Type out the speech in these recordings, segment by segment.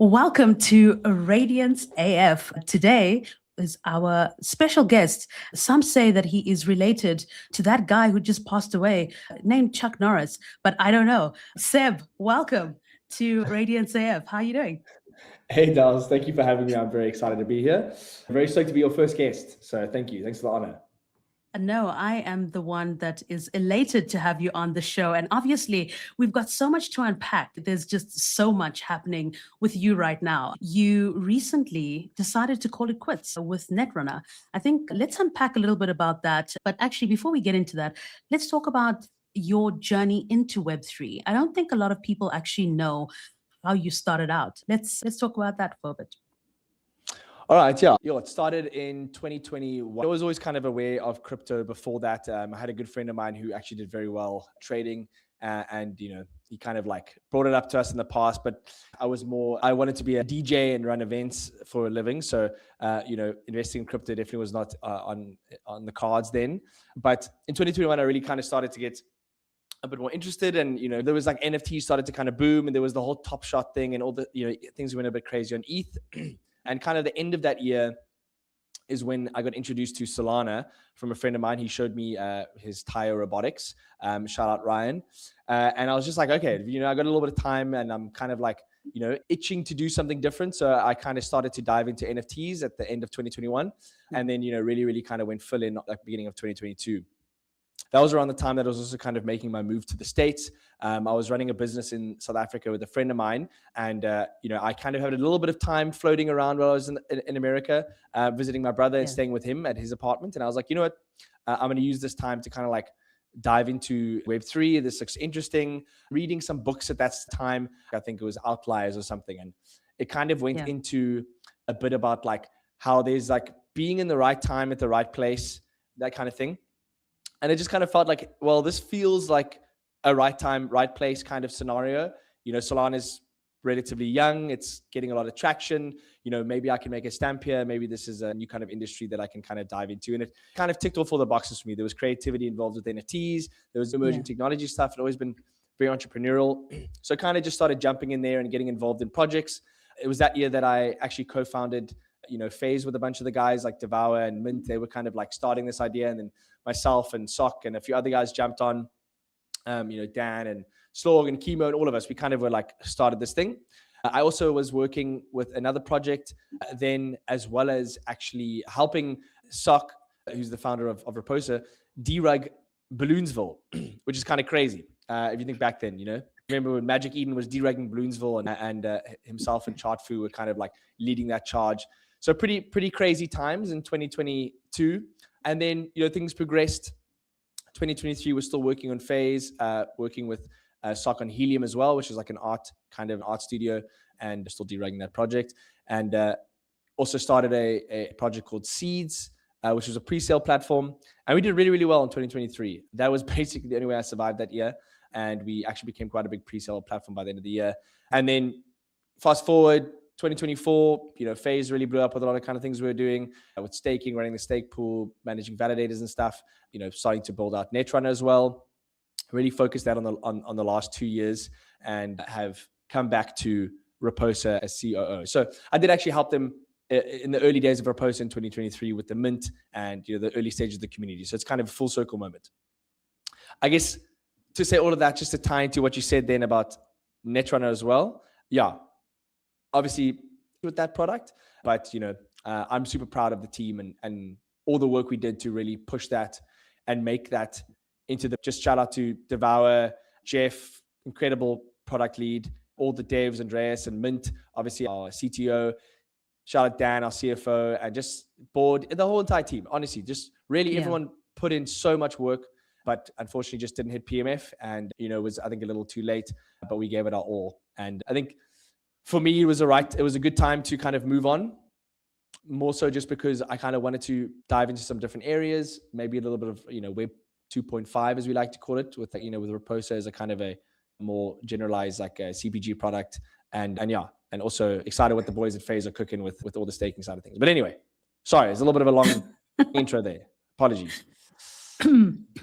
Welcome to Radiance AF. Today is our special guest. Some say that he is related to that guy who just passed away, named Chuck Norris, but I don't know. Seb, welcome to Radiance AF. How are you doing? Hey, Dalz. Thank you for having me. I'm very excited to be here. I'm very stoked to be your first guest. So thank you. Thanks for the honor. No, I am the one that is elated to have you on the show. And obviously, we've got so much to unpack. There's just so much happening with you right now. You recently decided to call it quits with Netrunner. I think let's unpack a little bit about that. But actually, before we get into that, let's talk about your journey into Web3. I don't think a lot of people actually know how you started out. Let's talk about that for a bit. All right, yeah. It started in 2021. I was always kind of aware of crypto before that. I had a good friend of mine who actually did very well trading, and he kind of like brought it up to us in the past. But I wanted to be a DJ and run events for a living. So investing in crypto definitely was not on the cards then. But in 2021, I really kind of started to get a bit more interested, and there was like NFTs started to kind of boom, and there was the whole Top Shot thing, and all the things went a bit crazy on ETH. And kind of the end of that year is when I got introduced to Solana from a friend of mine. He showed me his tire robotics. Shout out Ryan. And I was just like, okay, I got a little bit of time, and I'm kind of like, itching to do something different. So I kind of started to dive into NFTs at the end of 2021, and then really, really kind of went full in like beginning of 2022. That was around the time that I was also kind of making my move to the States. I was running a business in South Africa with a friend of mine. And, I kind of had a little bit of time floating around while I was in America, visiting my brother and staying with him at his apartment. And I was like, you know what, I'm going to use this time to kind of like dive into Web3. This looks interesting. Reading some books at that time. I think it was Outliers or something. And it kind of went into a bit about like how there's like being in the right time at the right place, that kind of thing. And it just kind of felt like, well, this feels like a right time, right place kind of scenario. Solana is relatively young. It's getting a lot of traction. Maybe I can make a stamp here. Maybe this is a new kind of industry that I can kind of dive into. And it kind of ticked off all the boxes for me. There was creativity involved with NFTs. There was emerging technology stuff. I'd always been very entrepreneurial. So I kind of just started jumping in there and getting involved in projects. It was that year that I actually co-founded Phase with a bunch of the guys like Devour and Mint. They were kind of like starting this idea, and then myself and Sock and a few other guys jumped on, Dan and Slog and Chemo and all of us. We kind of were like started this thing. I also was working with another project then, as well as actually helping Sock, who's the founder of Raposa, derug Balloonsville, which is kind of crazy. If you think back then, remember when Magic Eden was derugging Balloonsville, and himself and Chartfu were kind of like leading that charge. So pretty crazy times in 2022. And then, things progressed. 2023, we're still working on Phase, working with Sock on Helium as well, which is like an art studio, and still derugging that project. And also started a project called Seeds, which was a pre-sale platform. And we did really, really well in 2023. That was basically the only way I survived that year. And we actually became quite a big pre-sale platform by the end of the year. And then fast forward, 2024, Phase really blew up with a lot of kind of things we were doing with staking, running the stake pool, managing validators and stuff, starting to build out Netrunner as well. Really focused that on the last 2 years, and have come back to Raposa as COO. So I did actually help them in the early days of Raposa in 2023 with the Mint and the early stages of the community. So it's kind of a full circle moment. I guess to say all of that, just to tie into what you said then about Netrunner as well. Yeah, obviously with that product, but I'm super proud of the team and all the work we did to really push that and make that into just shout out to Devour, Jeff, incredible product lead, all the devs, Andreas and Mint, obviously our CTO, shout out Dan, our CFO, and just board, the whole entire team. Honestly, just really everyone put in so much work, but unfortunately just didn't hit PMF, and was I think a little too late, but we gave it our all. And I think for me, it was a good time to kind of move on, more so just because I kind of wanted to dive into some different areas, maybe a little bit of, Web 2.5, as we like to call it, with, with Raposa as a kind of a more generalized, like a CPG product. And also excited what the boys at Phase are cooking with all the staking side of things. But anyway, sorry, it's a little bit of a long intro there. Apologies.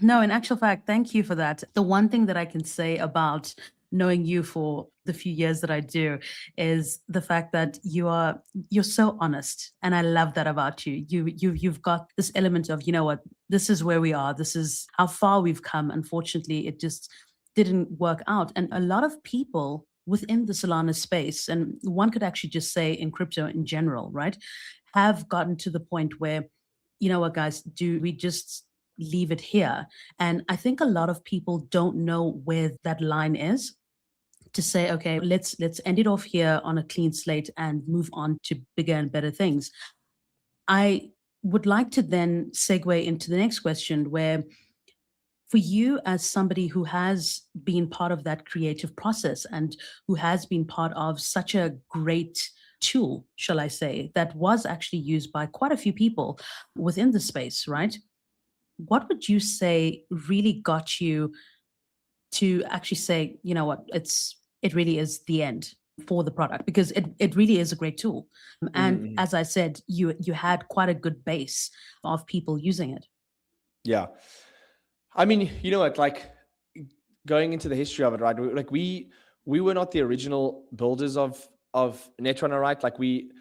No, in actual fact, thank you for that. The one thing that I can say about knowing you for the few years that I do, is the fact that you're so honest, and I love that about you. You've got this element of, you know what, this is where we are, this is how far we've come. Unfortunately, it just didn't work out, and a lot of people within the Solana space, and one could actually just say in crypto in general, right, have gotten to the point where, you know what, guys, do we just leave it here? And I think a lot of people don't know where that line is, to say, okay, let's end it off here on a clean slate and move on to bigger and better things. I would like to then segue into the next question, where for you, as somebody who has been part of that creative process and who has been part of such a great tool, shall I say, that was actually used by quite a few people within the space, right? What would you say really got you to actually say, you know what, it really is the end for the product? Because it really is a great tool. And Mm-hmm. as I said, you had quite a good base of people using it. Yeah. I mean, you know what, like going into the history of it, right? Like we were not the original builders of Netrunner, right? Like we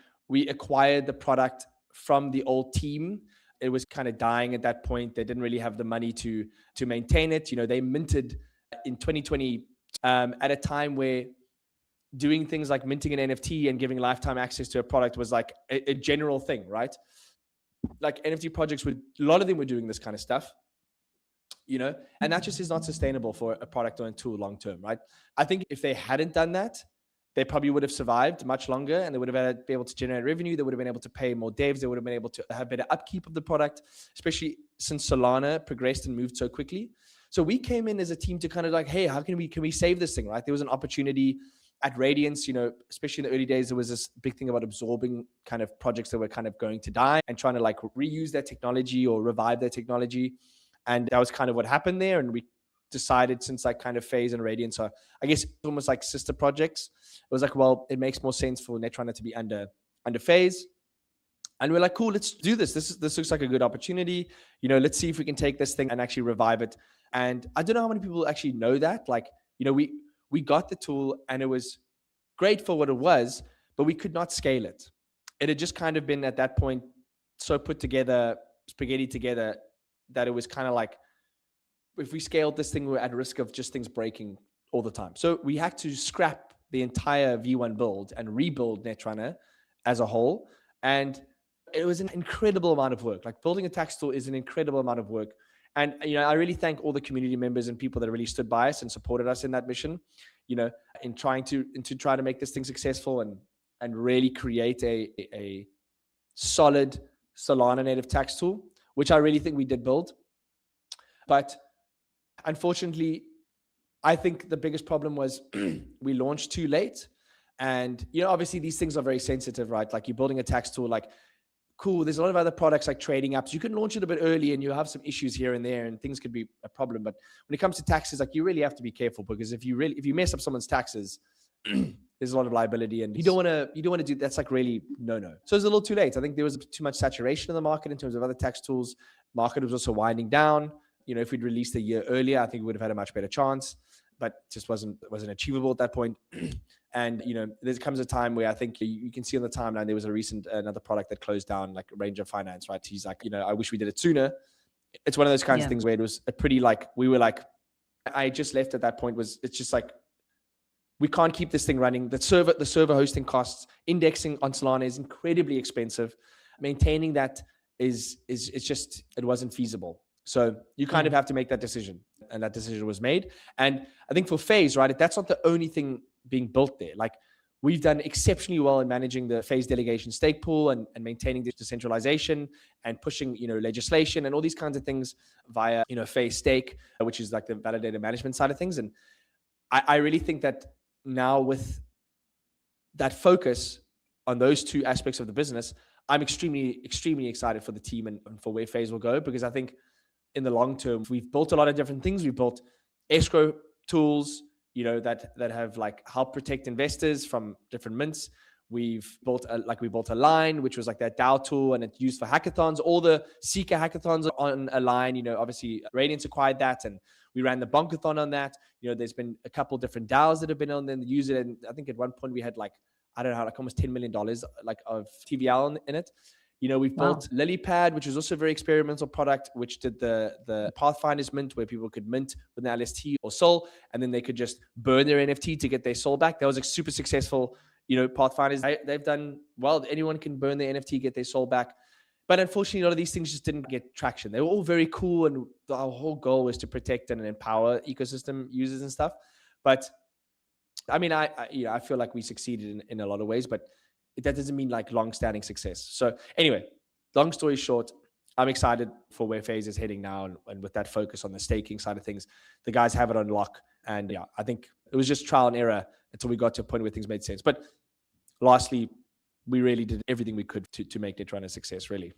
acquired the product from the old team. It was kind of dying at that point. They didn't really have the money to maintain it. You know, they minted in 2020 at a time where doing things like minting an NFT and giving lifetime access to a product was like a general thing, right? Like NFT projects a lot of them were doing this kind of stuff, you know, and that just is not sustainable for a product or a tool long term, right? I think if they hadn't done that, they probably would have survived much longer, and they would have been able to generate revenue. They would have been able to pay more devs. They would have been able to have better upkeep of the product, especially since Solana progressed and moved so quickly. So we came in as a team to kind of like, hey, how can we save this thing, right? There was an opportunity at Radiance, you know, especially in the early days, there was this big thing about absorbing kind of projects that were kind of going to die and trying to like reuse their technology or revive their technology. And that was kind of what happened there. And we decided, since like kind of Phase and Radiance are, I guess, almost like sister projects, it was like, well, it makes more sense for Netrunner to be under Phase. And we're like, cool, let's do this. This looks like a good opportunity. You know, let's see if we can take this thing and actually revive it. And I don't know how many people actually know that. Like, you know, we got the tool and it was great for what it was, but we could not scale it. It had just kind of been at that point so put together, spaghetti together, that it was kind of like, if we scaled this thing, we're at risk of just things breaking all the time. So we had to scrap the entire V1 build and rebuild Netrunner as a whole. And it was an incredible amount of work. Like building a tax tool is an incredible amount of work. And, you know, I really thank all the community members and people that really stood by us and supported us in that mission, you know, in trying to make this thing successful and really create a solid Solana native tax tool, which I really think we did build. But unfortunately, I think the biggest problem was we launched too late. And, you know, obviously these things are very sensitive, right? Like you're building a tax tool, like, cool, there's a lot of other products like trading apps. You can launch it a bit early and you have some issues here and there and things could be a problem. But when it comes to taxes, like you really have to be careful, because if you mess up someone's taxes, there's a lot of liability, and you don't want to do that's like really no. So it's a little too late. I think there was too much saturation in the market in terms of other tax tools. Market was also winding down. You know, if we'd released a year earlier, I think we would have had a much better chance, but just wasn't achievable at that point. And, you know, there comes a time where I think you can see on the timeline, there was another product that closed down, like Ranger Finance, right? He's like, you know, I wish we did it sooner. It's one of those kinds of things where it was a pretty like, we were like, I just left at that point, it's just like, we can't keep this thing running. The server hosting costs, indexing on Solana is incredibly expensive. Maintaining that it's just, it wasn't feasible. So you kind of have to make that decision, and that decision was made. And I think for Phase, right, that's not the only thing being built there. Like we've done exceptionally well in managing the Phase delegation stake pool and maintaining the decentralization and pushing, you know, legislation and all these kinds of things via, you know, Phase stake, which is like the validator management side of things. And I really think that now with that focus on those two aspects of the business, I'm extremely, extremely excited for the team and for where Phase will go, because I think in the long term, we've built a lot of different things. We've built escrow tools, you know, that have like help protect investors from different mints. We've built a line, which was like that DAO tool, and it's used for hackathons. All the Seeker hackathons on a line, you know, obviously Radiance acquired that, and We ran the bonkathon on that. There's been a couple different DAOs that have been on there and use it. And I think at one point we had like, I don't know, like almost $10 million like of TVL in it. We've built Lilypad, which was also a very experimental product, which did the Pathfinders mint, where people could mint with an LST or Sol, and then they could just burn their NFT to get their Sol back. That was a super successful, Pathfinders. They've done well. Anyone can burn their NFT, get their Sol back. But unfortunately, a lot of these things just didn't get traction. They were all very cool, and our whole goal was to protect and empower ecosystem users and stuff. But I mean, I feel like we succeeded in a lot of ways, but that doesn't mean like long-standing success. So anyway, long story short, I'm excited for where FaZe is heading now, and with that focus on the staking side of things, the guys have it on lock. And yeah, I think it was just trial and error until we got to a point where things made sense. But lastly, we really did everything we could to make Netrunner a success, really.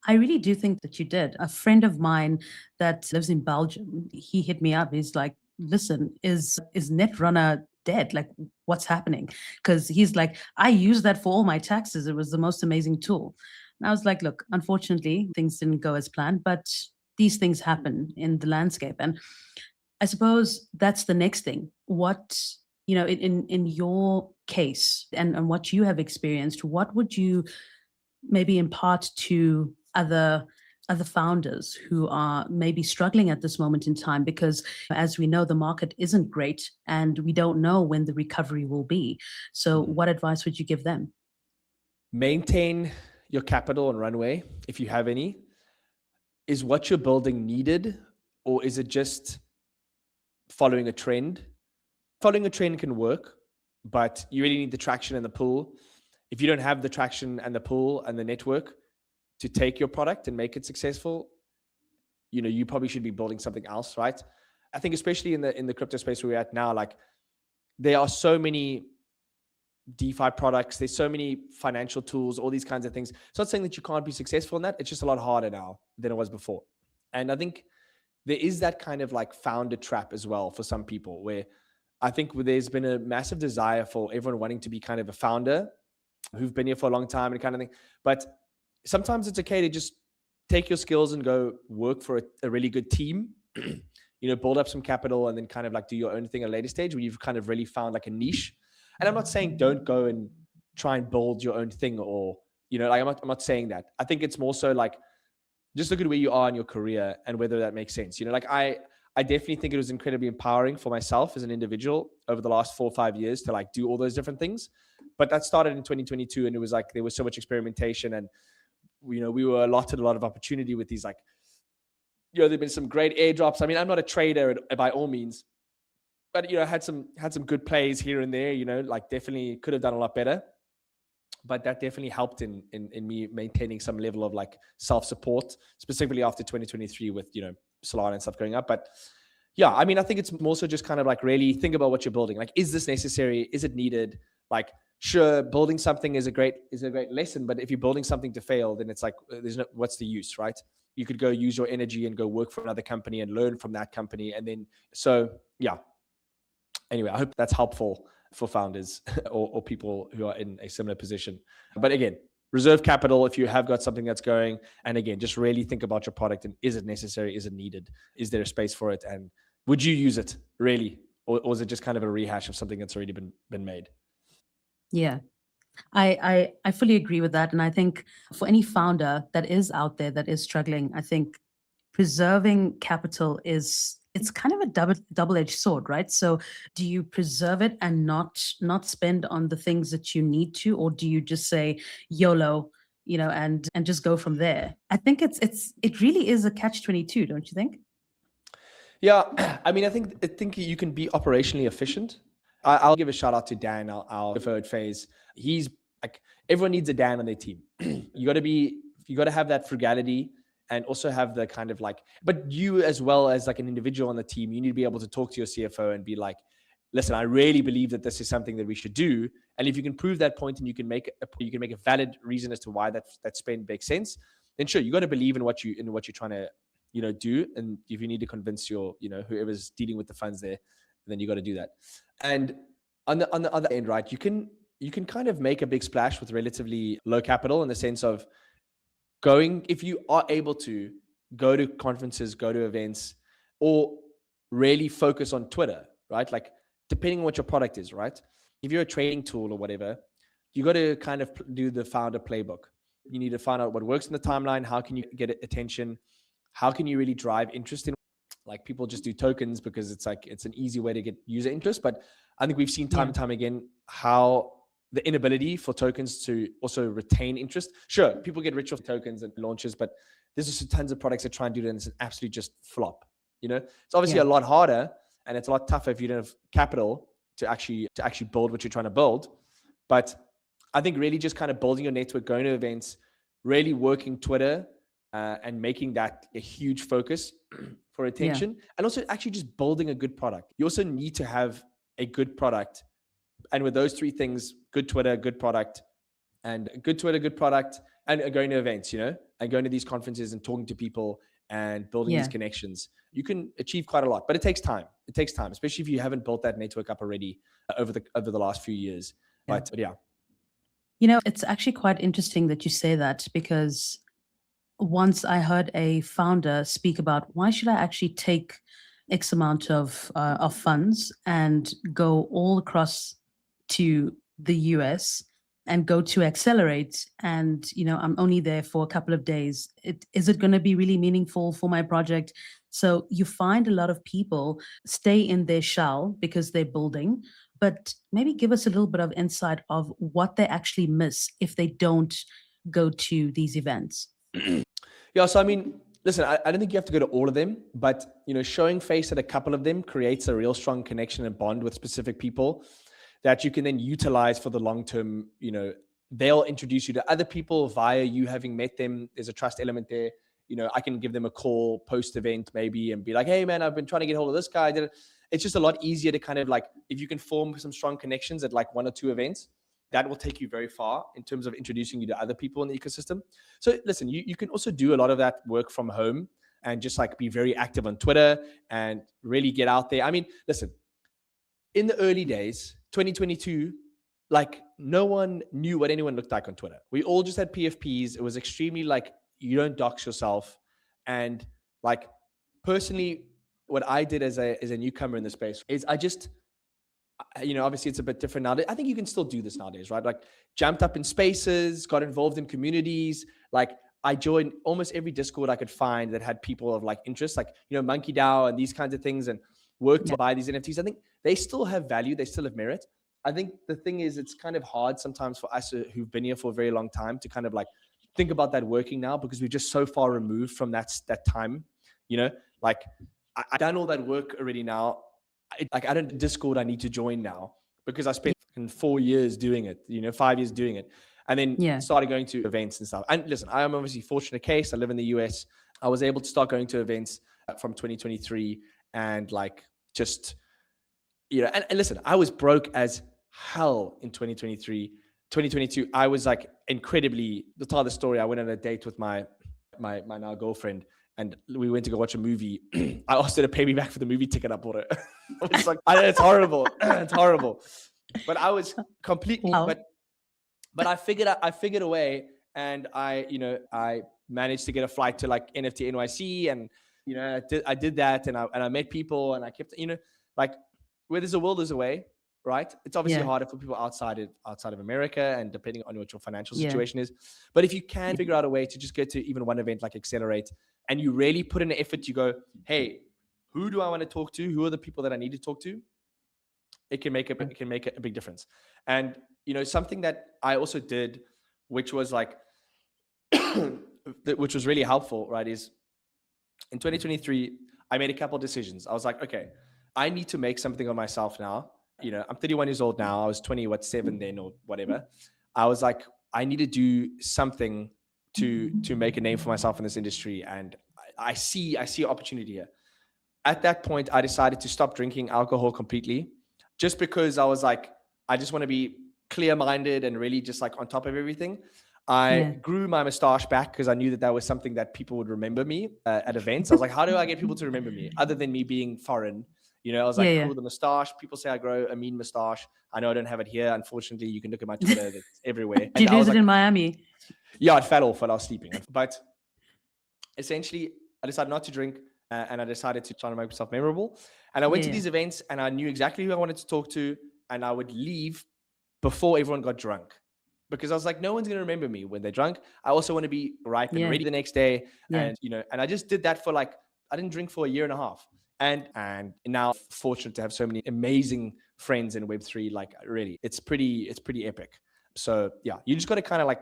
I really do think that you did. A friend of mine that lives in Belgium, he hit me up. He's like, listen, is Netrunner dead? Like, what's happening? Because he's like, I use that for all my taxes. It was the most amazing tool. And I was like, look, unfortunately, things didn't go as planned, but these things happen in the landscape. And I suppose that's the next thing. What, in your case and what you have experienced, what would you maybe impart to other founders who are maybe struggling at this moment in time? Because as we know, the market isn't great and we don't know when the recovery will be. So what advice would you give them? Maintain your capital and runway, if you have any. Is what you're building needed, or is it just following a trend? Following a trend can work, but you really need the traction and the pull. If you don't have the traction and the pull and the network to take your product and make it successful, you probably should be building something else, right? I think especially in the crypto space where we're at now, like there are so many DeFi products, there's so many financial tools, all these kinds of things. It's not saying that you can't be successful in that. It's just a lot harder now than it was before. And I think there is that kind of like founder trap as well for some people, where I think there's been a massive desire for everyone wanting to be kind of a founder who've been here for a long time and kind of thing. But sometimes it's okay to just take your skills and go work for a really good team, build up some capital, and then kind of like do your own thing at a later stage when you've kind of really found like a niche. And I'm not saying don't go and try and build your own thing, or, like I'm not saying that. I think it's more so like, just look at where you are in your career and whether that makes sense. Like I definitely think it was incredibly empowering for myself as an individual over the last 4 or 5 years to like do all those different things. But that started in 2022, and it was like, there was so much experimentation, and, we were allotted a lot of opportunity with these, like, there've been some great airdrops. I mean, I'm not a trader by all means, but, had some good plays here and there, like definitely could have done a lot better. But that definitely helped in me maintaining some level of like self-support, specifically after 2023 with, Solana and stuff going up. But yeah, I mean, I think it's more so just kind of like really think about what you're building. Like, is this necessary? Is it needed? Like, sure, building something is a great lesson, but if you're building something to fail, then it's like, what's the use, right? You could go use your energy and go work for another company and learn from that company. And then, so yeah. Anyway, I hope that's helpful for founders or people who are in a similar position. But again, reserve capital if you have got something that's going. And again, just really think about your product, and is it necessary? Is it needed? Is there a space for it? And would you use it really? Or is it just kind of a rehash of something that's already been made? Yeah, I fully agree with that. And I think for any founder that is out there that is struggling, I think preserving capital it's kind of a double-edged sword, right? So do you preserve it and not spend on the things that you need to, or do you just say YOLO, and just go from there? I think it really is a catch-22, don't you think? Yeah, I mean, I think you can be operationally efficient. I'll give a shout out to Dan, our preferred FaZe. He's like, everyone needs a Dan on their team. You got to have that frugality, and also have the kind of like, but you as well as like an individual on the team, you need to be able to talk to your CFO and be like, listen, I really believe that this is something that we should do. And if you can prove that point and you can make a valid reason as to why that spend makes sense, then sure, you got to believe in what you're trying to, do. And if you need to convince your, whoever's dealing with the funds there, then you got to do that. And on the other end, right, you can kind of make a big splash with relatively low capital, in the sense of if you are able to go to conferences, go to events, or really focus on Twitter, right? Like depending on what your product is, right? If you're a trading tool or whatever, you got to kind of do the founder playbook. You need to find out what works in the timeline. How can you get attention? How can you really drive interest in, like people just do tokens because it's like, it's an easy way to get user interest. But I think we've seen time and time again how the inability for tokens to also retain interest. Sure, people get rich off tokens and launches, but there's just tons of products that try and do that and it's absolutely just flop. You know, it's obviously a lot harder and it's a lot tougher if you don't have capital to actually build what you're trying to build. But I think really just kind of building your network, going to events, really working Twitter and making that a huge focus for attention. And also actually just building a good product. You also need to have a good product. And with those three things, good Twitter, good product, and going to events, you know, and going to these conferences and talking to people and building these connections, you can achieve quite a lot, but it takes time. It takes time, especially if you haven't built that network up already over the last few years. But yeah. You know, it's actually quite interesting that you say that, because once I heard a founder speak about why should I actually take X amount of funds and go all across to the US and go to Accelerate, and you know I'm only there for a couple of days. Is it going to be really meaningful for my project? So you find a lot of people stay in their shell because they're building, but maybe give us a little bit of insight of what they actually miss if they don't go to these events. Yeah, so I mean, listen, I don't think you have to go to all of them, but you know, showing face at a couple of them creates a real strong connection and bond with specific people that you can then utilize for the long term. You know, they'll introduce you to other people via you having met them. There's a trust element there. You know, I can give them a call post event maybe and be like, hey man, I've been trying to get hold of this guy. It's just a lot easier to kind of like, if you can form some strong connections at like one or two events, that will take you very far in terms of introducing you to other people in the ecosystem. So listen, you can also do a lot of that work from home and just like be very active on Twitter and really get out there. I mean, listen, in the early days, 2022, like no one knew what anyone looked like on Twitter. We all just had PFPs. It was extremely like, you don't dox yourself. And like personally, what I did as a newcomer in the space is I just, you know, obviously it's a bit different nowadays. I think you can still do this nowadays, right? Like jumped up in spaces, got involved in communities. Like I joined almost every Discord I could find that had people of like interest, like, you know, Monkey DAO and these kinds of things, and worked to buy these NFTs. I think they still have value. They still have merit. I think the thing is, it's kind of hard sometimes for us who've been here for a very long time to kind of like think about that working now, because we're just so far removed from that time, you know, like I've done all that work already now. I don't Discord I need to join now because I spent 4 years doing it, you know, 5 years doing it. And then started going to events and stuff. And listen, I am obviously fortunate case. I live in the US. I was able to start going to events from 2023 and like just, you know, and listen, I was broke as hell in 2023. 2022, I was like incredibly, to tell the story, I went on a date with my now girlfriend, and we went to go watch a movie. I asked her to pay me back for the movie ticket I bought her. I was like, it's horrible. It's horrible. But I was completely, but I figured a way, and I managed to get a flight to like NFT NYC, and, you know, I did that, and I met people, and I kept, you know, like where there's a will, there's a way, right? It's obviously harder for people outside of America, and depending on what your financial situation is. But if you can figure out a way to just get to even one event like Accelerate, and you really put in an effort, you go, hey, who do I want to talk to? Who are the people that I need to talk to? It can make a big difference. And, you know, something that I also did, which was like, which was really helpful, right, is in 2023, I made a couple of decisions. I was like, okay, I need to make something of myself now. You know, I'm 31 years old now. I was 27 then or whatever. I was like, I need to do something to make a name for myself in this industry. And I see an opportunity here. At that point, I decided to stop drinking alcohol completely, just because I was like, I just want to be clear-minded and really just like on top of everything. I grew my mustache back because I knew that was something that people would remember me at events. I was like, how do I get people to remember me other than me being foreign? You know, I was like, cool, the mustache. People say I grow a mean mustache. I know I don't have it here. Unfortunately, you can look at my Twitter. It's everywhere. Did you lose it in Miami? Yeah, it fell off while I was sleeping. But essentially, I decided not to drink. and I decided to try to make myself memorable. And I went to these events and I knew exactly who I wanted to talk to, and I would leave before everyone got drunk, because I was like, no one's going to remember me when they're drunk. I also want to be ripe and ready the next day. And, and I just did that for like, I didn't drink for a year and a half. And now fortunate to have so many amazing friends in Web3. Like really, it's pretty epic. So yeah, you just got to kind of like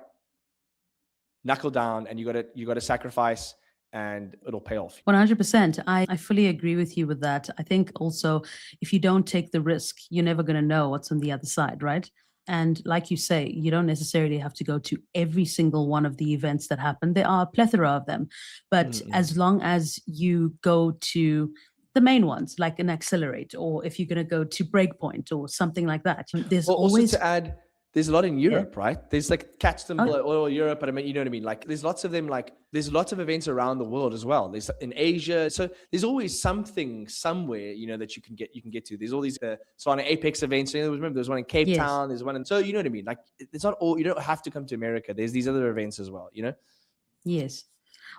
knuckle down, and you got to sacrifice, and it'll pay off. 100%. I fully agree with you with that. I think also, if you don't take the risk, you're never going to know what's on the other side, right? And like you say, you don't necessarily have to go to every single one of the events that happen. There are a plethora of them. But as long as you go to the main ones, like an Accelerate, or if you're going to go to Breakpoint or something like that, there's always... Also to add, there's a lot in Europe, right? There's like catch them all Europe, but I mean, you know what I mean? Like there's lots of them, like there's lots of events around the world as well. There's in Asia. So there's always something somewhere, that you can get to. There's all these Solana Apex events. Remember there's one in Cape Town, there's one in, so you know what I mean? Like it's not all, you don't have to come to America. There's these other events as well, Yes.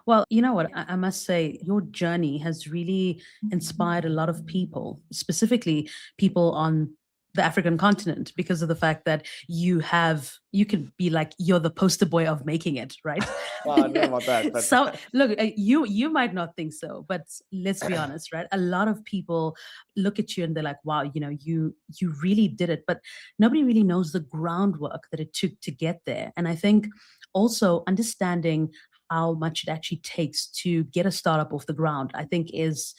Well, you know what? I must say, your journey has really inspired a lot of people, specifically people on the African continent, because of the fact that you can be like, you're the poster boy of making it, right? Well, I don't know about that. But... So look, you might not think so, but let's be honest, right? A lot of people look at you and they're like, wow, you really did it. But nobody really knows the groundwork that it took to get there. And I think also understanding how much it actually takes to get a startup off the ground, I think it's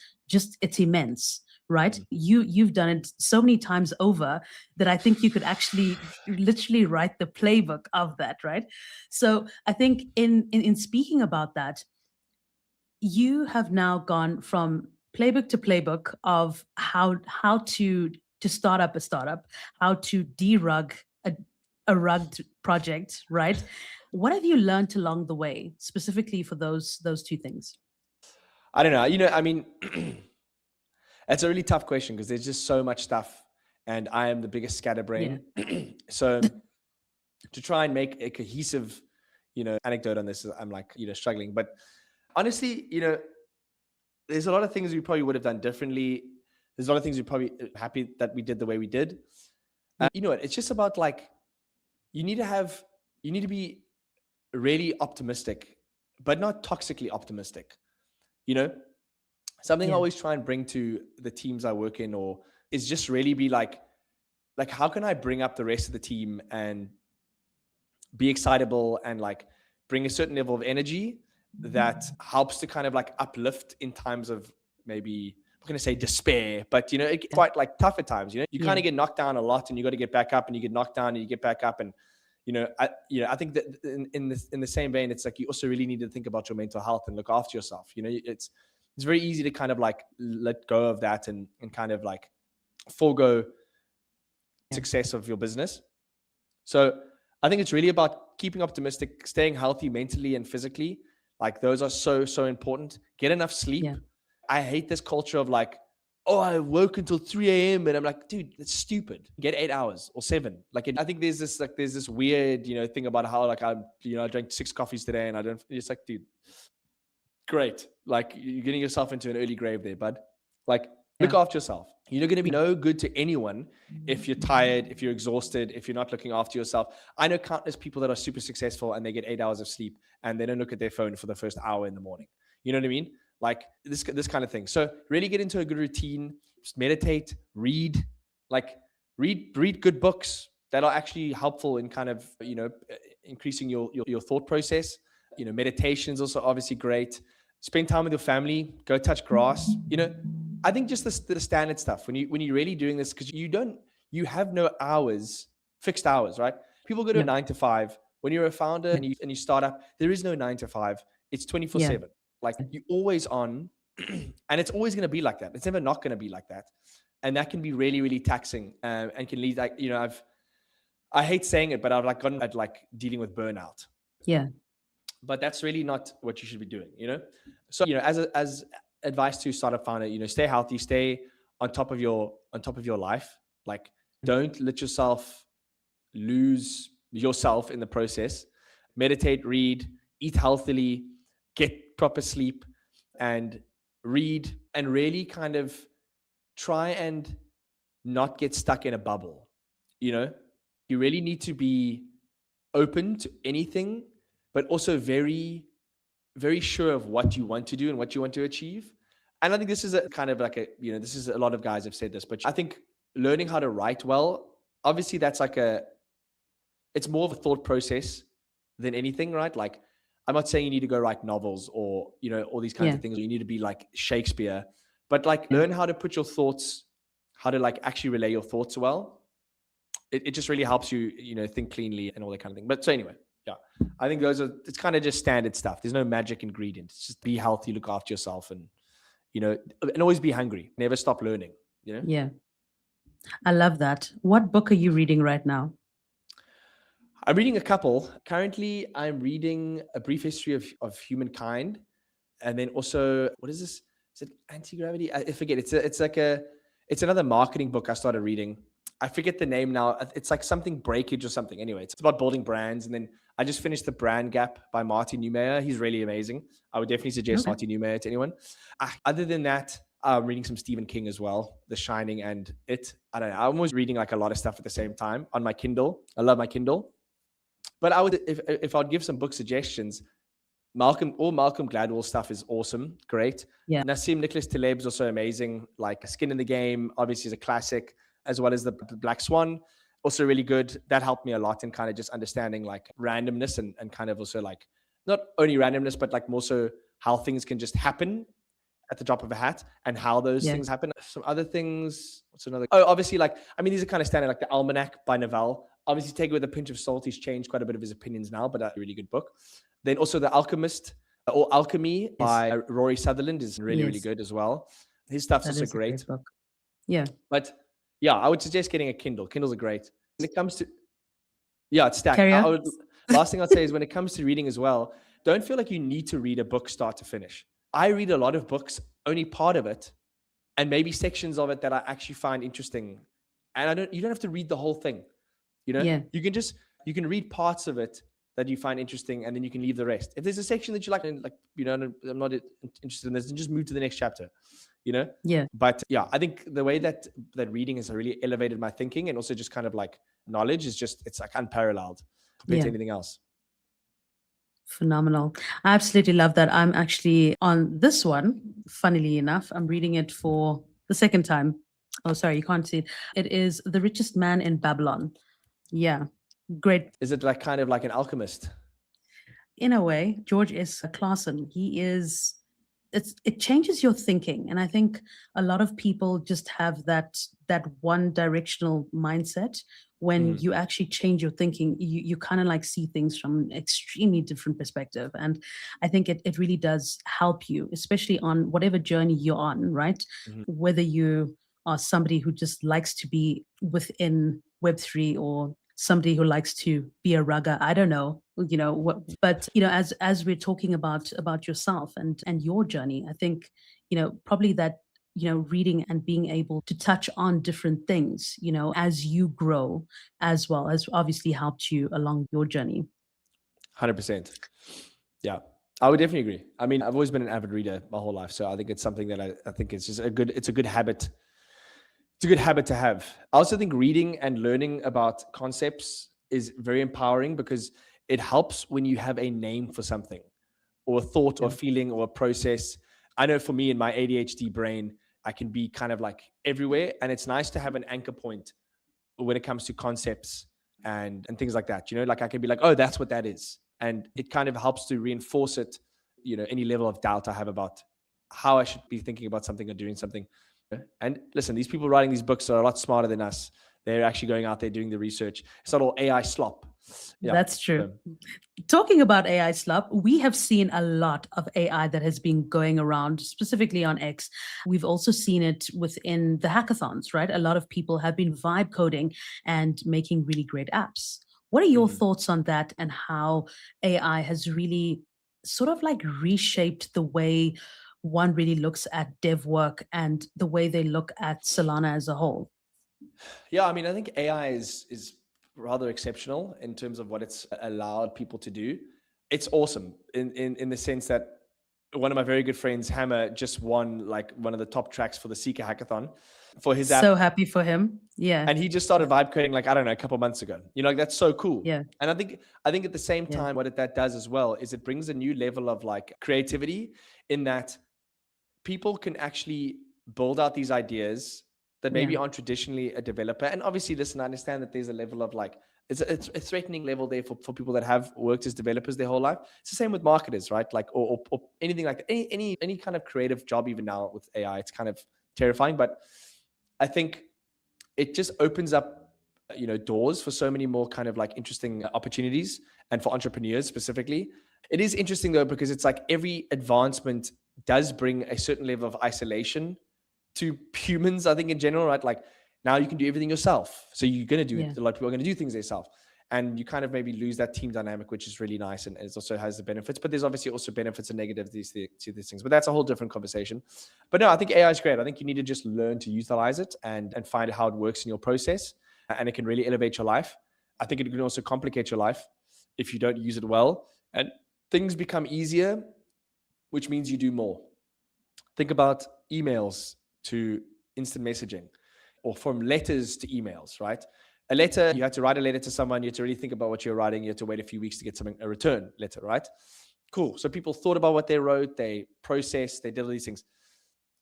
immense. Right? You've done it so many times over that I think you could actually literally write the playbook of that, right? So I think in speaking about that, you have now gone from playbook to playbook of how to start up a startup, how to derug a rugged project, right? What have you learned along the way, specifically for those two things? I don't know. I mean, it's a really tough question because there's just so much stuff, and I am the biggest scatterbrain. So to try and make a cohesive, anecdote on this, I'm like, struggling. But honestly, there's a lot of things we probably would have done differently. There's a lot of things we're probably happy that we did the way we did. You know what? It's just about like, you need to be really optimistic, but not toxically optimistic, Something I always try and bring to the teams I work in, or is just really be like, how can I bring up the rest of the team and be excitable and like bring a certain level of energy that helps to kind of like uplift in times of maybe, I'm going to say despair, but it's quite like tougher times, you kind of get knocked down a lot and you got to get back up, and you get knocked down and you get back up. And, I think that in the same vein, it's like, you also really need to think about your mental health and look after yourself. It's very easy to kind of like let go of that and kind of like forego success of your business. So I think it's really about keeping optimistic, staying healthy mentally and physically. Like those are so important. Get enough sleep. I hate this culture of like, oh, I woke until 3 a.m. and I'm like, dude, that's stupid. Get 8 hours or 7. Like, I think there's this weird, thing about how like I drank 6 coffees today and I don't. It's like, dude, great. Like you're getting yourself into an early grave there, bud. Like look after yourself. You're not going to be no good to anyone if you're tired, if you're exhausted, if you're not looking after yourself. I know countless people that are super successful and they get 8 hours of sleep and they don't look at their phone for the first hour in the morning. You know what I mean? Like this kind of thing. So really get into a good routine, just meditate, read good books that are actually helpful in kind of, increasing your thought process. Meditation is also obviously great. Spend time with your family, go touch grass. I think just the standard stuff when you're really doing this, because you have no fixed hours, right? People go to a 9 to 5. When you're a founder and you start up, there is no 9 to 5. It's 24/7. Like you're always on, and it's always going to be like that. It's never not going to be like that. And that can be really, really taxing, and can lead like, I hate saying it, but I've like gotten at like dealing with burnout. Yeah. But that's really not what you should be doing, So, as advice to startup founder, stay healthy, stay on top of your life. Like don't let yourself lose yourself in the process. Meditate, read, eat healthily, get proper sleep, and read, and really kind of try and not get stuck in a bubble. You really need to be open to anything, but also very, very sure of what you want to do and what you want to achieve. And I think this is a kind of like this is a lot of guys have said this, but I think learning how to write well, obviously that's it's more of a thought process than anything, right? Like, I'm not saying you need to go write novels or, all these kinds of things. You need to be like Shakespeare, but like learn how to put your thoughts, how to like actually relay your thoughts well. It just really helps you, think cleanly and all that kind of thing. But so anyway, yeah, I think it's kind of just standard stuff. There's no magic ingredient. It's just be healthy, look after yourself, and, and always be hungry. Never stop learning, Yeah. I love that. What book are you reading right now? I'm reading a couple. Currently, I'm reading A Brief History of Humankind. And then also, what is this? Is it Anti-Gravity? I forget. It's another marketing book I started reading. I forget the name now. It's like something breakage or something. Anyway, it's about building brands. And then I just finished The Brand Gap by Martin Neumeyer. He's really amazing. I would definitely suggest Martin Neumeyer to anyone. Other than that, I'm reading some Stephen King as well, The Shining and It. I don't know. I'm always reading like a lot of stuff at the same time on my Kindle. I love my Kindle. But if I'd give some book suggestions, Malcolm Gladwell stuff is awesome. Great. Yeah. Nassim Nicholas Taleb's also amazing. Like Skin in the Game, obviously is a classic, as well as the Black Swan, also really good. That helped me a lot in kind of just understanding like randomness and kind of also like not only randomness, but like more so how things can just happen at the drop of a hat and how those things happen. Some other things, what's another? Oh, obviously these are kind of standard, like the Almanac by Naval. Obviously take it with a pinch of salt. He's changed quite a bit of his opinions now, but a really good book. Then also The Alchemist or Alchemy by Rory Sutherland is really, really good as well. His stuff's also great. Book. Yeah. But yeah, I would suggest getting a Kindle. Kindles are great. When it comes to, it's stacked. Last thing I'd say is when it comes to reading as well, don't feel like you need to read a book start to finish. I read a lot of books, only part of it, and maybe sections of it that I actually find interesting. And you don't have to read the whole thing. You can read parts of it that you find interesting, and then you can leave the rest. If there's a section that you like, I'm not interested in this, then just move to the next chapter. Yeah. But yeah, I think the way that reading has really elevated my thinking, and also just kind of like knowledge it's like unparalleled compared to anything else. Phenomenal. I absolutely love that. I'm actually on this one, funnily enough. I'm reading it for the second time. Oh, sorry, you can't see it. It is The Richest Man in Babylon. Yeah, great. Is it like kind of like an alchemist? In a way, George S. Clason, it changes your thinking. And I think a lot of people just have that one directional mindset. When you actually change your thinking, you kind of like see things from an extremely different perspective. And I think it really does help you, especially on whatever journey you're on, right? Whether you are somebody who just likes to be within Web3 or somebody who likes to be a rugger, I don't know, but as we're talking about yourself and your journey, I think, probably that, reading and being able to touch on different things, as you grow as well, has obviously helped you along your journey. 100%. Yeah, I would definitely agree. I mean, I've always been an avid reader my whole life. So I think it's something that I think it's just it's a good habit. It's a good habit to have. I also think reading and learning about concepts is very empowering because it helps when you have a name for something or a thought or feeling or a process. I know for me in my ADHD brain, I can be kind of like everywhere, and it's nice to have an anchor point when it comes to concepts and things like that. Like I can be like, oh, that's what that is. And it kind of helps to reinforce it, any level of doubt I have about how I should be thinking about something or doing something. And listen, these people writing these books are a lot smarter than us. They're actually going out there doing the research. It's not all AI slop. Yeah, that's true. Talking about AI slop, we have seen a lot of AI that has been going around, specifically on X. We've also seen it within the hackathons, right? A lot of people have been vibe coding and making really great apps. What are your thoughts on that, and how AI has really sort of like reshaped the way one really looks at dev work and the way they look at Solana as a whole? Yeah, I mean, I think AI is rather exceptional in terms of what it's allowed people to do. It's awesome in the sense that one of my very good friends, Hammer, just won like one of the top tracks for the Seeker hackathon for his app. So happy for him. Yeah. And he just started vibe coding like, I don't know, a couple months ago. Like that's so cool. Yeah. And I think at the same time, what that does as well is it brings a new level of like creativity in that people can actually build out these ideas that maybe aren't traditionally a developer. And obviously, listen, I understand that there's a level of like, it's a threatening level there for people that have worked as developers their whole life. It's the same with marketers, right? Like, or anything like that. Any kind of creative job, even now with AI, it's kind of terrifying. But I think it just opens up, doors for so many more kind of like interesting opportunities, and for entrepreneurs specifically. It is interesting though, because it's like every advancement does bring a certain level of isolation to humans, I think, in general, right? Like now you can do everything yourself. So you're going to do it. A lot of people are going to do things themselves. And you kind of maybe lose that team dynamic, which is really nice. And it also has the benefits, but there's obviously also benefits and negatives to these things. But that's a whole different conversation. But no, I think AI is great. I think you need to just learn to utilize it and find how it works in your process. And it can really elevate your life. I think it can also complicate your life if you don't use it well. And things become easier, which means you do more. Think about emails to instant messaging, or from letters to emails, right? A letter, you had to write a letter to someone, you had to really think about what you're writing, you had to wait a few weeks to get a return letter, right? Cool. So people thought about what they wrote, they processed, they did all these things.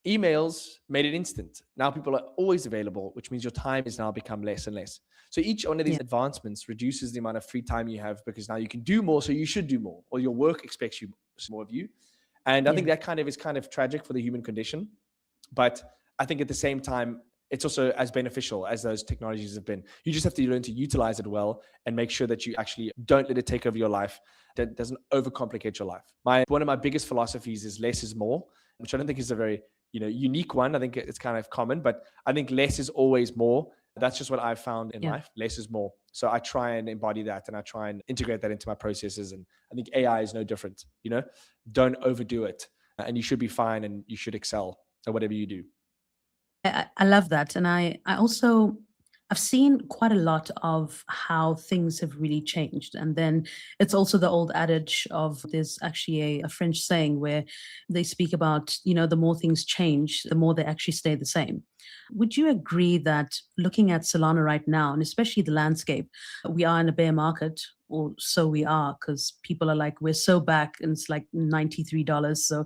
Emails made it instant. Now people are always available, which means your time has now become less and less. So each one of these advancements reduces the amount of free time you have, because now you can do more, so you should do more, or your work expects you more of you. And I think that is kind of tragic for the human condition. But I think at the same time, it's also as beneficial as those technologies have been. You just have to learn to utilize it well and make sure that you actually don't let it take over your life, that doesn't overcomplicate your life. One of my biggest philosophies is less is more, which I don't think is a very unique one. I think it's kind of common, but I think less is always more. That's just what I've found in life. Less is more. So I try and embody that, and I try and integrate that into my processes. And I think AI is no different. Don't overdo it, and you should be fine, and you should excel at whatever you do. I love that. And I've seen quite a lot of how things have really changed. And then it's also the old adage of, there's actually a French saying where they speak about, the more things change, the more they actually stay the same. Would you agree that looking at Solana right now, and especially the landscape, we are in a bear market, or so we are, because people are like, we're so back, and it's like $93. So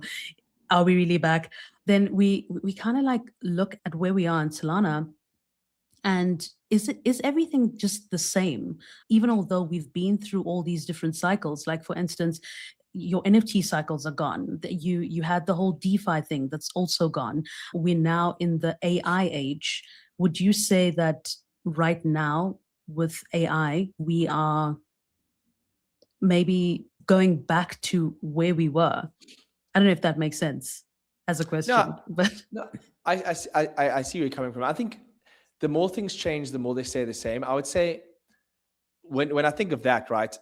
are we really back? Then we kind of like look at where we are in Solana, and is everything just the same, even although we've been through all these different cycles? Like, for instance, your NFT cycles are gone. You had the whole DeFi thing that's also gone. We're now in the AI age. Would you say that right now with AI, we are maybe going back to where we were? I don't know if that makes sense as a question, but I see where you're coming from. I think the more things change, the more they stay the same. I would say when I think of that, right,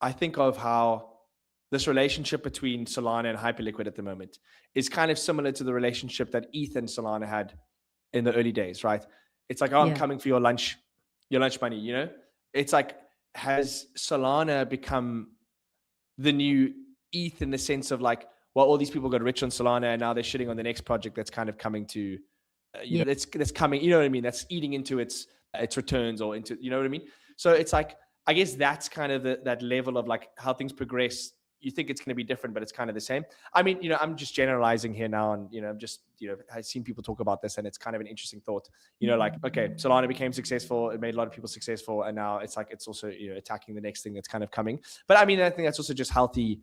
I think of how this relationship between Solana and Hyperliquid at the moment is kind of similar to the relationship that ETH and Solana had in the early days, right? It's like, I'm coming for your lunch money, It's like, has Solana become the new ETH in the sense of like, well, all these people got rich on Solana and now they're shitting on the next project that's kind of coming to, that's coming, you know what I mean? That's eating into its returns, or into, you know what I mean? So it's like, I guess that's kind of that level of like how things progress. You think it's going to be different, but it's kind of the same. I mean, I'm just generalizing here now, and I've seen people talk about this, and it's kind of an interesting thought. Like, okay, Solana became successful, it made a lot of people successful, and now it's like it's also attacking the next thing that's kind of coming. But I mean, I think that's also just healthy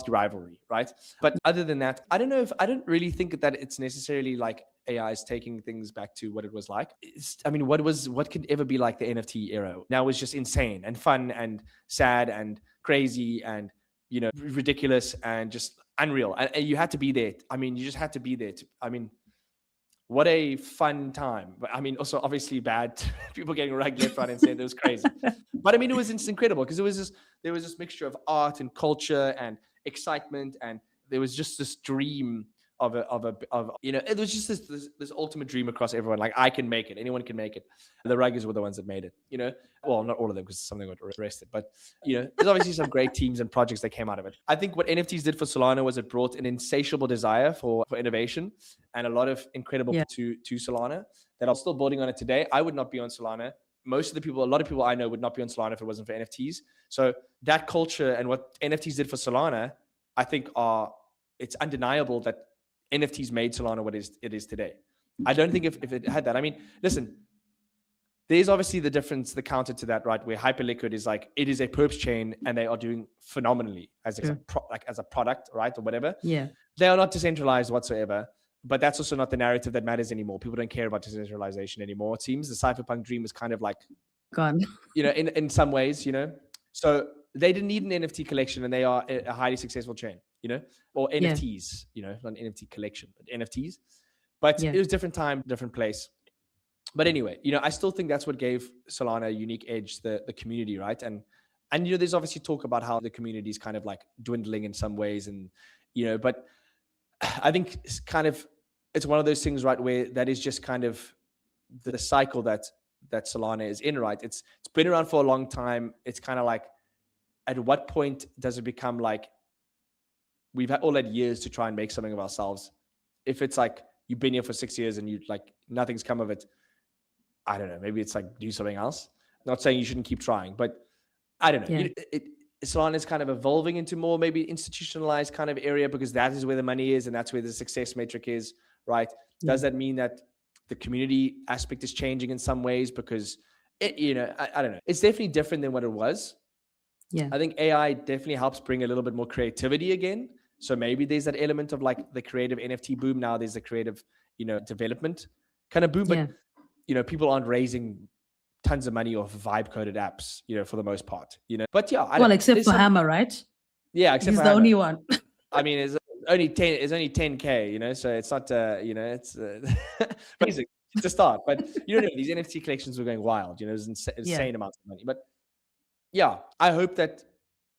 rivalry, right? But other than that, I don't really think that it's necessarily like AI is taking things back to what it was like. What could ever be like the NFT era? Now it was just insane and fun and sad and crazy and ridiculous and just unreal. And you had to be there. I mean, you just had to be there. What a fun time. But I mean, also obviously bad. People getting rugged left, right, and center. It was crazy. But I mean, it was incredible, because there was this mixture of art and culture and excitement, and there was just this dream it was just this ultimate dream across everyone. Like, I can make it. Anyone can make it. The Ruggers were the ones that made it, well, not all of them, because some of them got arrested, but there's obviously some great teams and projects that came out of it. I think what NFTs did for Solana was it brought an insatiable desire for innovation and a lot of incredible to Solana that are still building on it today. I would not be on Solana. A lot of people I know would not be on Solana if it wasn't for NFTs. So that culture and what NFTs did for Solana, I think it's undeniable that NFTs made Solana what it is today. I don't think if it had that, I mean, listen, there's obviously the difference, the counter to that, right? Where Hyperliquid is like, it is a perps chain and they are doing phenomenally as a product, right? Or whatever. Yeah. They are not decentralized whatsoever, but that's also not the narrative that matters anymore. People don't care about decentralization anymore. It seems the cypherpunk dream is kind of like gone, in some ways, so they didn't need an NFT collection and they are a highly successful chain, or NFTs, not an NFT collection, but NFTs. But it was different time, different place. But anyway, I still think that's what gave Solana a unique edge, the community, right? And there's obviously talk about how the community is kind of like dwindling in some ways, and but I think it's one of those things, right, where that is just kind of the cycle that Solana is in, right? It's been around for a long time. It's kind of like, at what point does it become like we've all had years to try and make something of ourselves? If it's like you've been here for 6 years and nothing's come of it, I don't know. Maybe it's like, do something else. Not saying you shouldn't keep trying, but I don't know. Solana is kind of evolving into more maybe institutionalized kind of area, because that is where the money is and that's where the success metric is, right? Does that mean that the community aspect is changing in some ways? Because I don't know. It's definitely different than what it was. Yeah. I think AI definitely helps bring a little bit more creativity again. So maybe there's that element of like the creative NFT boom. Now there's the creative, development kind of boom, but people aren't raising tons of money off vibe coded apps, for the most part, but except for Hammer, right? Yeah. Except he's for the Hammer. only one. I mean, it's only 10K, so it's not, it's basic to start, but these NFT collections were going wild, there's insane amounts of money, but yeah, I hope that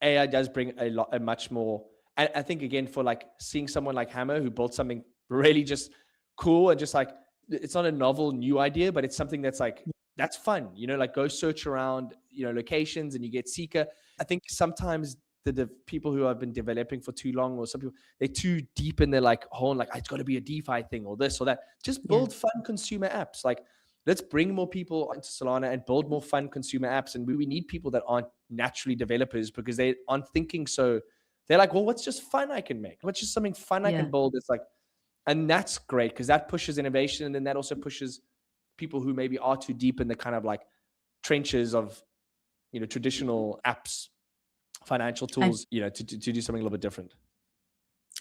AI does bring a much more, and I think again, for like seeing someone like Hammer who built something really just cool and just like, it's not a novel new idea, but it's something that's like, that's fun, like go search around, locations and you get Seeker. I think sometimes the people who have been developing for too long, or some people, they're too deep in their like whole, like it's got to be a DeFi thing or this or that. Just build fun consumer apps. Like, let's bring more people into Solana and build more fun consumer apps. And we need people that aren't naturally developers, because they aren't thinking so. They're like, well, what's just fun I can make? What's just something fun I can build? It's like, and that's great, because that pushes innovation. And then that also pushes people who maybe are too deep in the kind of like trenches of, traditional apps, financial tools, to do something a little bit different.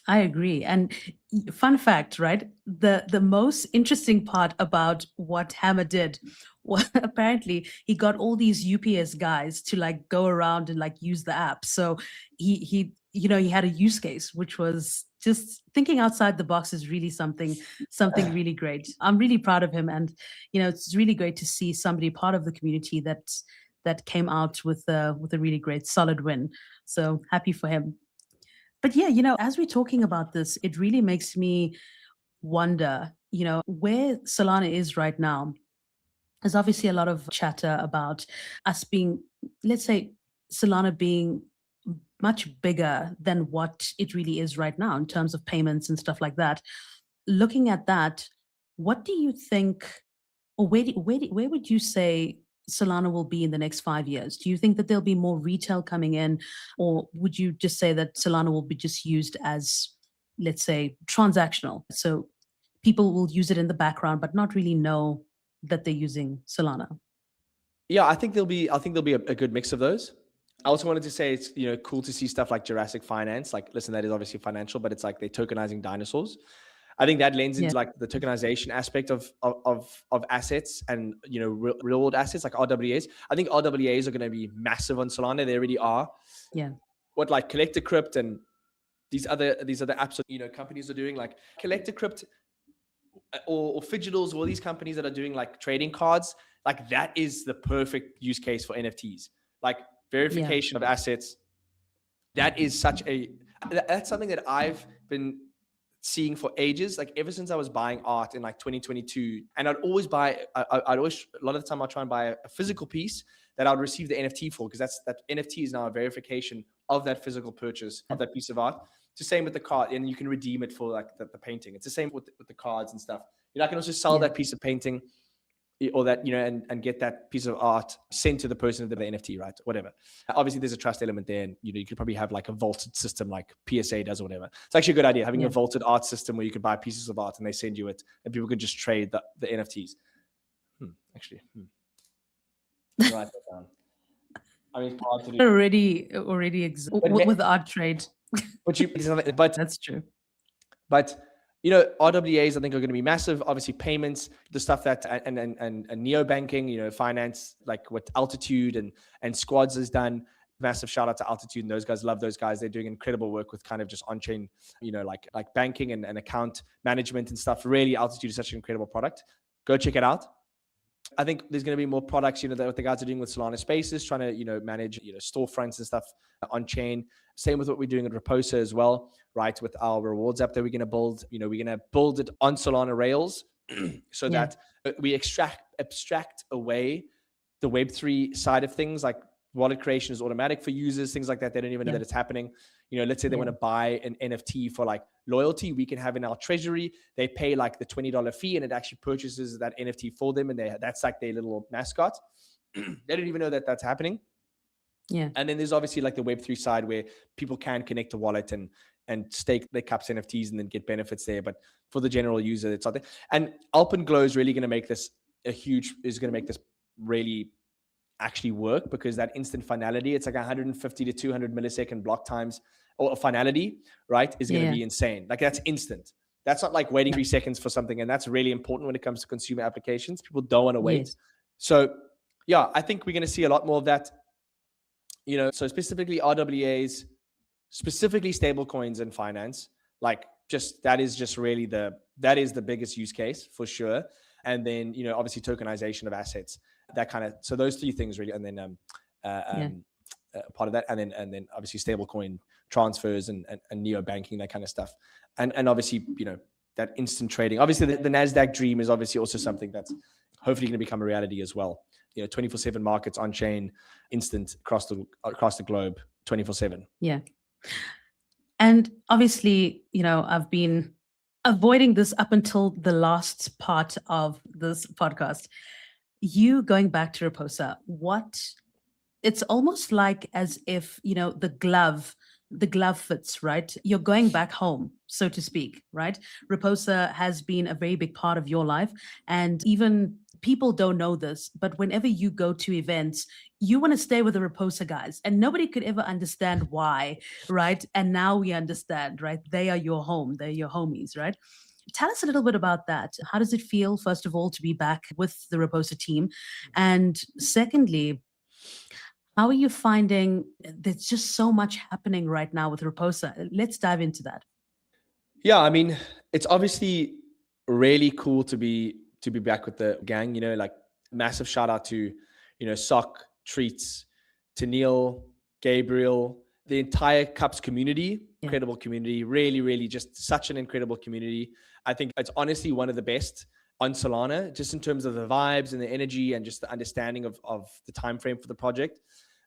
I agree. And fun fact, right? The most interesting part about what Hammer did was apparently he got all these UPS guys to like go around and like use the app. So he had a use case, which was just thinking outside the box is really something really great. I'm really proud of him. And, it's really great to see somebody part of the community that came out with a really great solid win. So happy for him. But yeah, as we're talking about this, it really makes me wonder, where Solana is right now. There's obviously a lot of chatter about us being, let's say, Solana being much bigger than what it really is right now in terms of payments and stuff like that. Looking at that, what do you think, or where would you say Solana will be in the next 5 years? Do you think that there'll be more retail coming in, or would you just say that Solana will be just used as, let's say, transactional? So people will use it in the background, but not really know that they're using Solana. Yeah, I think there'll be a good mix of those. I also wanted to say it's cool to see stuff like Jurassic Finance. Like, listen, that is obviously financial, but it's like they're tokenizing dinosaurs. I think that lends into like the tokenization aspect of assets and real world assets like RWAs. I think RWAs are going to be massive on Solana. They already are. Yeah. What like Collector Crypt and these other apps companies are doing, like Collector Crypt or Fidgetals, all these companies that are doing like trading cards, like that is the perfect use case for NFTs. Like verification of assets. That's something that I've been seeing for ages, like ever since I was buying art in like 2022, and I'd always buy, I'd always, a lot of the time I'll try and buy a physical piece that I would receive the NFT for, because that NFT is now a verification of that physical purchase of that piece of art. It's the same with the card, and you can redeem it for like the painting. It's the same with the cards and stuff. You know, I can also sell that piece of painting or that, you know, and get that piece of art sent to the person of the NFT, right? Whatever. Obviously, there's a trust element there, and you know, you could probably have like a vaulted system like PSA does or whatever. It's actually a good idea having a vaulted art system where you could buy pieces of art and they send you it, and people could just trade the NFTs. Actually, write that down. I mean, it's hard to do. Already exists with art trade. But that's true. But you know, RWAs I think are going to be massive. Obviously, payments, the stuff that and neo banking, you know, finance, like what Altitude and Squads has done. Massive shout out to Altitude, and those guys, love those guys. They're doing incredible work with kind of just on chain, you know, like banking and account management and stuff. Really, Altitude is such an incredible product. Go check it out. I think there's going to be more products, you know, that what the guys are doing with Solana Spaces, trying to, you know, manage, you know, storefronts and stuff on chain. Same with what we're doing at Raposa as well, right? With our rewards app that we're going to build, you know, we're going to build it on Solana rails so that we abstract away the Web3 side of things. Like wallet creation is automatic for users, things like that. They don't even know that it's happening. You know, let's say they want to buy an NFT for like loyalty, we can have in our treasury, they pay like the $20 fee and it actually purchases that NFT for them. And that's like their little mascot. They don't even know that that's happening. Yeah. And then there's obviously like the Web3 side where people can connect a wallet and stake their cups NFTs and then get benefits there. But for the general user, it's not there. And Alpenglow is really going to make this really actually work, because that instant finality, it's like 150 to 200 millisecond block times or finality, right, is going to be insane. Like that's instant. That's not like waiting 3 seconds for something. And that's really important when it comes to consumer applications. People don't want to wait. So yeah, I think we're going to see a lot more of that, you know, so specifically RWAs, specifically stablecoins and finance, like just, that is just really that is the biggest use case for sure. And then, you know, obviously tokenization of assets, that kind of, so those 3 things really. And then part of that, and then obviously stablecoin transfers and neo banking, that kind of stuff. And obviously, you know, that instant trading. Obviously the NASDAQ dream is obviously also something that's hopefully going to become a reality as well. You know, 24/7 markets on chain, instant across the globe, 24/7. Yeah. And obviously, you know, I've been avoiding this up until the last part of this podcast. You going back to Raposa, it's almost like as if, you know, the glove fits, right? You're going back home, so to speak, right? Raposa has been a very big part of your life. And even people don't know this, but whenever you go to events, you want to stay with the Raposa guys, and nobody could ever understand why, right? And now we understand, right? They are your home, they're your homies, right? Tell us a little bit about that. How does it feel, first of all, to be back with the Raposa team? And secondly, how are you finding there's just so much happening right now with Raposa? Let's dive into that. Yeah, I mean, it's obviously really cool to be back with the gang, you know, like massive shout out to, you know, Sock, Treats, to Neil, Gabriel, the entire Cups community, incredible community, really, really just such an incredible community. I think it's honestly one of the best on Solana, just in terms of the vibes and the energy and just the understanding of the time frame for the project.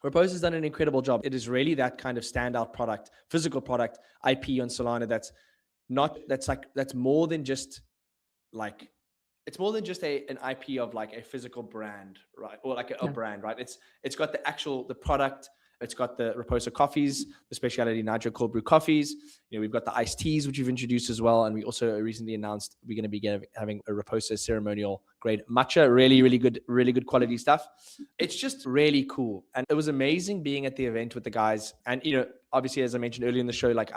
Raposa has done an incredible job. It is really that kind of standout product, physical product, IP on Solana that's more than just like, it's more than just an IP of like a physical brand, right? Or like a brand, right? It's got the product. It's got the Raposa coffees, the specialty nitro cold brew coffees. You know, we've got the iced teas, which we've introduced as well. And we also recently announced we're going to be having a Raposa ceremonial grade matcha, really, really good quality stuff. It's just really cool. And it was amazing being at the event with the guys. And, you know, obviously, as I mentioned earlier in the show, like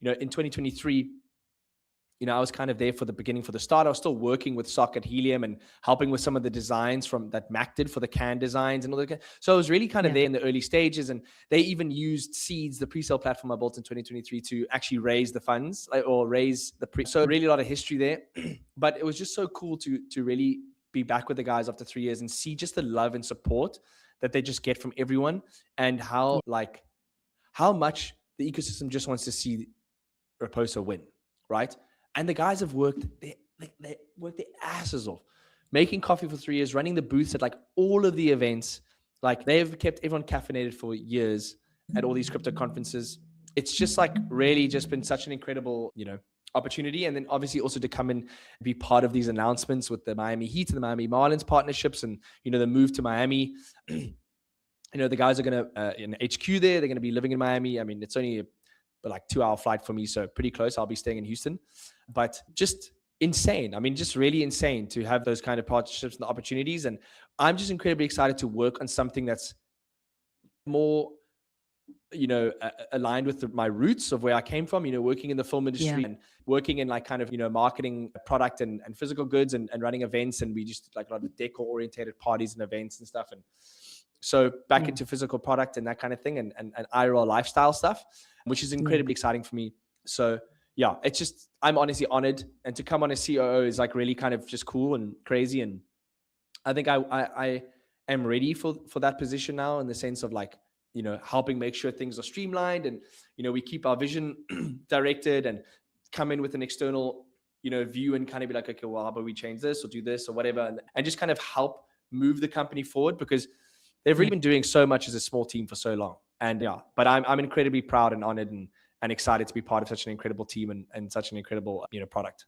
in 2023, you know, I was kind of there for the beginning, for the start. I was still working with Sock at Helium and helping with some of the designs from that Mac did for the can designs and all that. So I was really kind of there in the early stages, and they even used Seeds, the pre-sale platform I built in 2023, to actually raise the funds or raise so really a lot of history there. But it was just so cool to really be back with the guys after 3 years and see just the love and support that they just get from everyone, and how much the ecosystem just wants to see Raposa win, right? And the guys have worked, they worked their asses off, making coffee for 3 years, running the booths at like all of the events. Like they've kept everyone caffeinated for years at all these crypto conferences. It's just like really just been such an incredible, opportunity. And then obviously also to come and be part of these announcements with the Miami Heat and the Miami Marlins partnerships and, the move to Miami. The guys are going to, in HQ there, they're going to be living in Miami. I mean, it's only a 2-hour flight for me, so pretty close. I'll be staying in Houston, but just insane. I mean, just really insane to have those kind of partnerships and the opportunities. And I'm just incredibly excited to work on something that's more, aligned with my roots of where I came from, working in the film industry and working in like kind of, marketing product and physical goods and running events. And we just like a lot of decor orientated parties and events and stuff. And so back into physical product and that kind of thing and IRL lifestyle stuff, which is incredibly exciting for me. So yeah, it's just, I'm honestly honored, and to come on as COO is like really kind of just cool and crazy. And I think I am ready for that position now, in the sense of like, helping make sure things are streamlined and, we keep our vision directed and come in with an external, view and kind of be like, okay, well, how about we change this or do this or whatever. And just kind of help move the company forward, because they've really been doing so much as a small team for so long. And but I'm incredibly proud and honored and excited to be part of such an incredible team and such an incredible, product.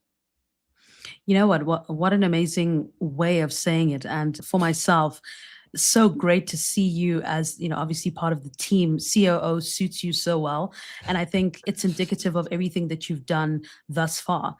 You know what an amazing way of saying it. And for myself, so great to see you as, obviously part of the team. COO suits you so well. And I think it's indicative of everything that you've done thus far.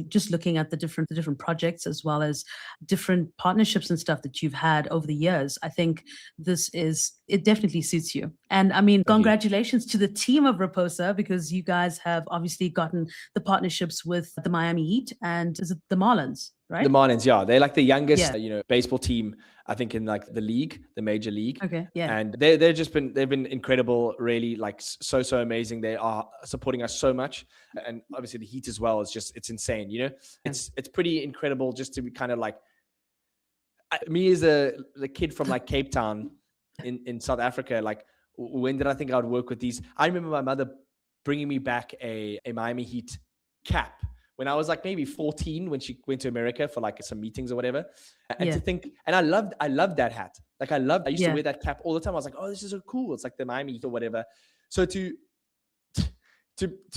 Just looking at the different projects as well as different partnerships and stuff that you've had over the years. I think it definitely suits you. And I mean, congratulations to the team of Raposa, because you guys have obviously gotten the partnerships with the Miami Heat and is it the Marlins? Right? The Marlins, yeah. They're like the youngest, baseball team, I think, in like the major league. Okay, yeah. And they've been incredible, really, like so amazing. They are supporting us so much. And obviously the Heat as well is just, it's insane, It's pretty incredible just to be kind of like, me as the kid from like Cape Town in South Africa, like when did I think I would work with these? I remember my mother bringing me back a Miami Heat cap when I was like maybe 14, when she went to America for like some meetings or whatever. And to think, and I loved that hat. Like I used to wear that cap all the time. I was like, oh, this is so cool. It's like the Miami Heat or whatever. So to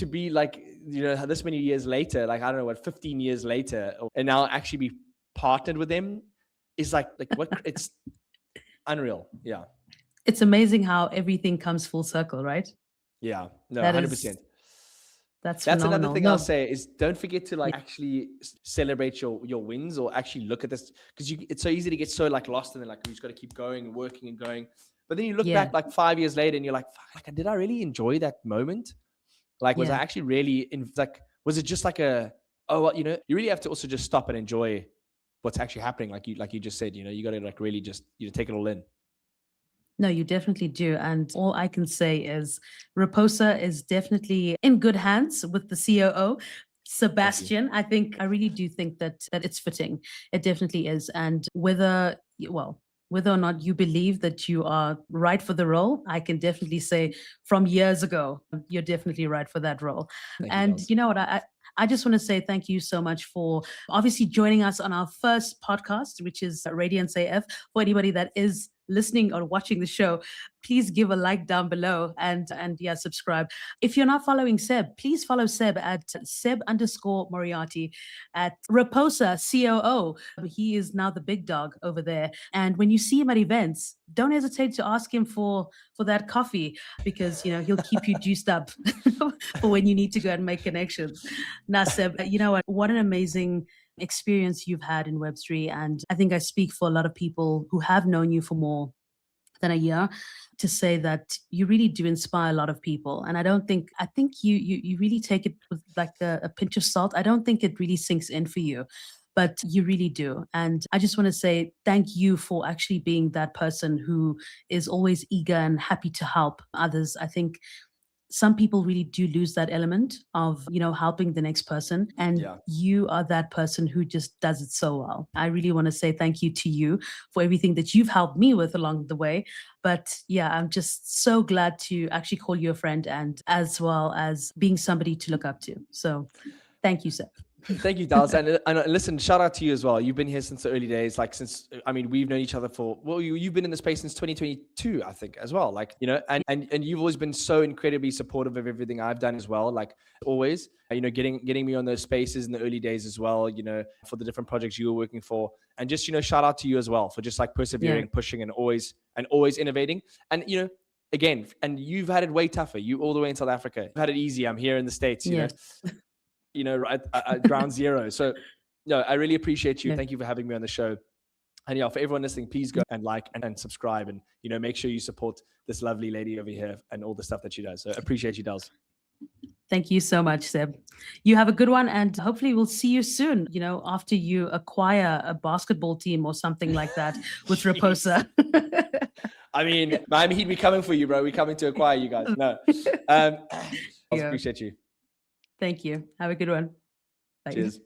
be like, this many years later, like, I don't know what, 15 years later, and now actually be partnered with them is like what it's unreal. Yeah. It's amazing how everything comes full circle, right? Yeah. No, 100%. That's another thing I'll say is don't forget to like actually celebrate your wins, or actually look at this, because it's so easy to get so like lost in it, like you just got to keep going and working and going. But then you look back like 5 years later and you're like, fuck, like, did I really enjoy that moment? Like, was I actually really was it just like you really have to also just stop and enjoy what's actually happening. Like you just said, you got to like really just, take it all in. No, you definitely do. And all I can say is Raposa is definitely in good hands with the COO, Sebastian. I really do think that it's fitting. It definitely is. And whether or not you believe that you are right for the role, I can definitely say from years ago, you're definitely right for that role. And you know what? I just want to say thank you so much for obviously joining us on our first podcast, which is Radiance AF. For anybody that is listening or watching the show, please give a like down below and subscribe. If you're not following Seb, please follow Seb at Seb_Moriarty at Raposa COO. He is now the big dog over there. And when you see him at events, don't hesitate to ask him for that coffee, because he'll keep you juiced up for when you need to go and make connections. Now, Seb, what an amazing experience you've had in Web3. And I think I speak for a lot of people who have known you for more than a year to say that you really do inspire a lot of people. And I think you really take it with like a pinch of salt. I don't think it really sinks in for you, but you really do. And I just want to say thank you for actually being that person who is always eager and happy to help others. I think some people really do lose that element of, helping the next person. And you are that person who just does it so well. I really want to say thank you to you for everything that you've helped me with along the way. But I'm just so glad to actually call you a friend, and as well as being somebody to look up to. So thank you, Seb. Thank you, Dalz. And listen, shout out to you as well. You've been here since the early days. Like since, I mean, we've known each other for, well, you've been in the space since 2022, I think as well. Like, you know, and you've always been so incredibly supportive of everything I've done as well. Like always, you know, getting me on those spaces in the early days as well, you know, for the different projects you were working for. And just, you know, shout out to you as well for just like persevering, pushing and always innovating. And, you know, again, and you've had it way tougher. You all the way in South Africa. You've had it easy. I'm here in the States, you know, right at ground zero. So, no, I really appreciate you. Thank you for having me on the show. And yeah, for everyone listening, please go and like and subscribe, and you know, make sure you support this lovely lady over here and all the stuff that she does. So, appreciate you, Dalz. Thank you so much, Seb. You have a good one, and hopefully we'll see you soon. You know, after you acquire a basketball team or something like that with Raposa. I mean, he'd be coming for you, bro. We're coming to acquire you guys. No, I appreciate you. Thank you. Have a good one. Bye. Cheers.